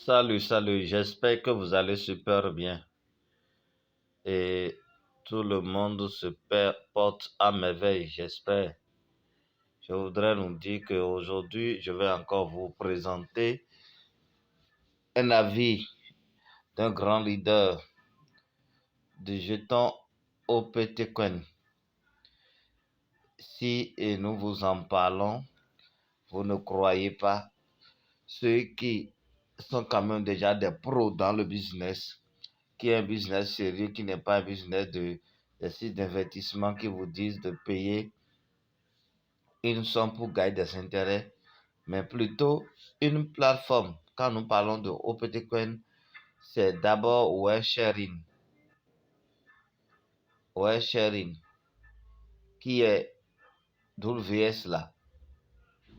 Salut, salut, j'espère que vous allez super bien et tout le monde porte à merveille, j'espère. Je voudrais nous dire qu'aujourd'hui, je vais encore vous présenter un avis d'un grand leader du jeton OPTcoin. Si et nous vous en parlons, vous ne croyez pas, ceux qui sont quand même déjà des pros dans le business, qui est un business sérieux, qui n'est pas un business de sites d'investissement qui vous disent de payer une somme pour gagner des intérêts, mais plutôt une plateforme. Quand nous parlons de OPTcoin, c'est d'abord Sharing, qui est WS là,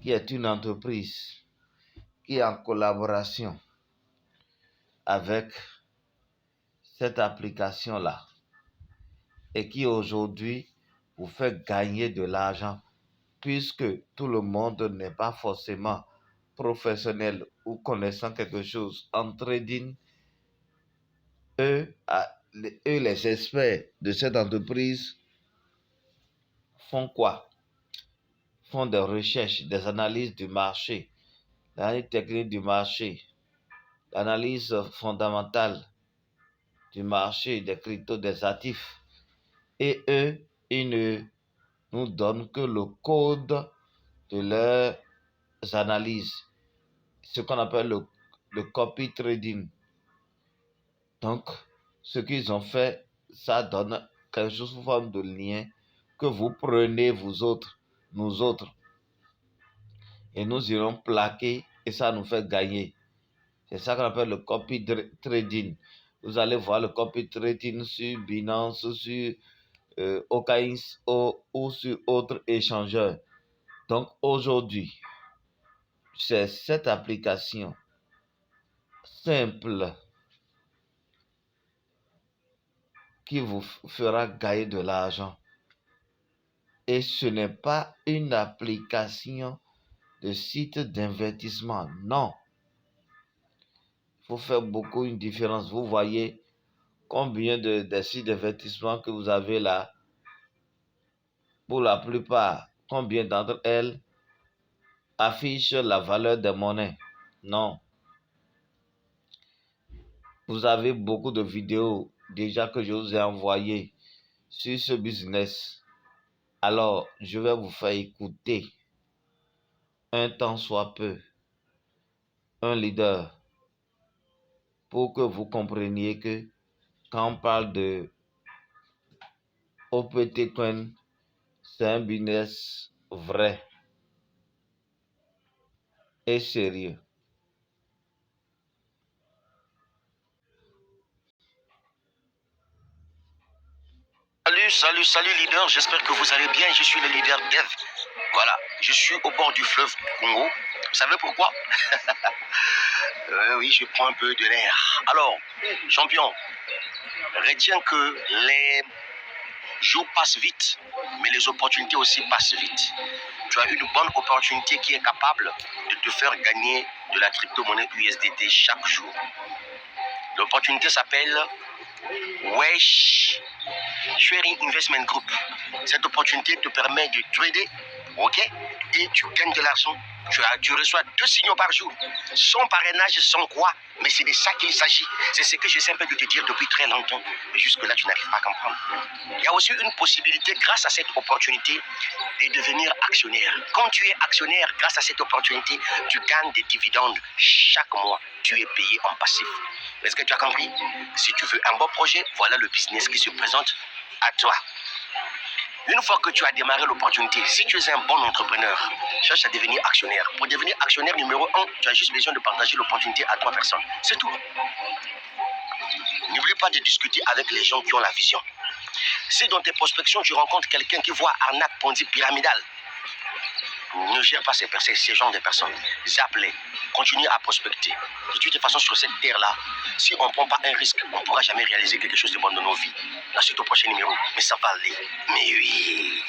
qui est une entreprise qui est en collaboration avec cette application-là et qui aujourd'hui vous fait gagner de l'argent puisque tout le monde n'est pas forcément professionnel ou connaissant quelque chose en trading. Les experts de cette entreprise font quoi? Font des recherches, des analyses du marché, l'analyse technique du marché, l'analyse fondamentale du marché des cryptos, des actifs. Et eux, ils ne nous donnent que le code de leurs analyses, ce qu'on appelle le copy trading. Donc, ce qu'ils ont fait, ça donne quelque chose sous forme de lien que vous prenez, vous autres, nous autres, et nous irons plaquer et ça nous fait gagner. C'est ça qu'on appelle le copy trading. Vous allez voir le copy trading sur Binance, sur OKX ou sur autres échangeurs. Donc aujourd'hui, c'est cette application simple qui vous fera gagner de l'argent. Et ce n'est pas une application de site d'investissement. Non. Il faut faire beaucoup une différence. Vous voyez combien de sites d'investissement que vous avez là. Pour la plupart, combien d'entre elles affichent la valeur des monnaies? Non. Vous avez beaucoup de vidéos déjà que je vous ai envoyées sur ce business. Alors, je vais vous faire écouter un temps soit peu un leader pour que vous compreniez que quand on parle de OPTcoin, c'est un business vrai et sérieux. Salut leader, j'espère que vous allez bien, je suis le leader Dev. Voilà, je suis au bord du fleuve Congo. Vous savez pourquoi? Oui, je prends un peu de l'air. Alors, champion, retiens que les jours passent vite, mais les opportunités aussi passent vite. Tu as une bonne opportunité qui est capable de te faire gagner de la crypto-monnaie USDT chaque jour. L'opportunité s'appelle Wesh Sharing Investment Group. Cette opportunité te permet de trader, ok, et tu gagnes de l'argent. Tu reçois 2 signaux par jour, sans parrainage, sans quoi, mais c'est de ça qu'il s'agit. C'est ce que j'essaie un peu de te dire depuis très longtemps, mais jusque-là, tu n'arrives pas à comprendre. Il y a aussi une possibilité, grâce à cette opportunité, de devenir actionnaire. Quand tu es actionnaire, grâce à cette opportunité, tu gagnes des dividendes chaque mois. Tu es payé en passif. Est-ce que tu as compris? Si tu veux un bon projet, voilà le business qui se présente à toi. Une fois que tu as démarré l'opportunité, si tu es un bon entrepreneur, cherche à devenir actionnaire. Pour devenir actionnaire numéro 1, tu as juste besoin de partager l'opportunité à 3 personnes. C'est tout. N'oublie pas de discuter avec les gens qui ont la vision. Si dans tes prospections, tu rencontres quelqu'un qui voit arnaque, ponzi, pyramidal, ne gère pas ces genres de personnes. Zappe-les. Continue à prospecter. De toute façon, sur cette terre-là, si on ne prend pas un risque, on ne pourra jamais réaliser quelque chose de bon dans nos vies. Là, c'est au prochain numéro. Mais ça va aller. Mais oui.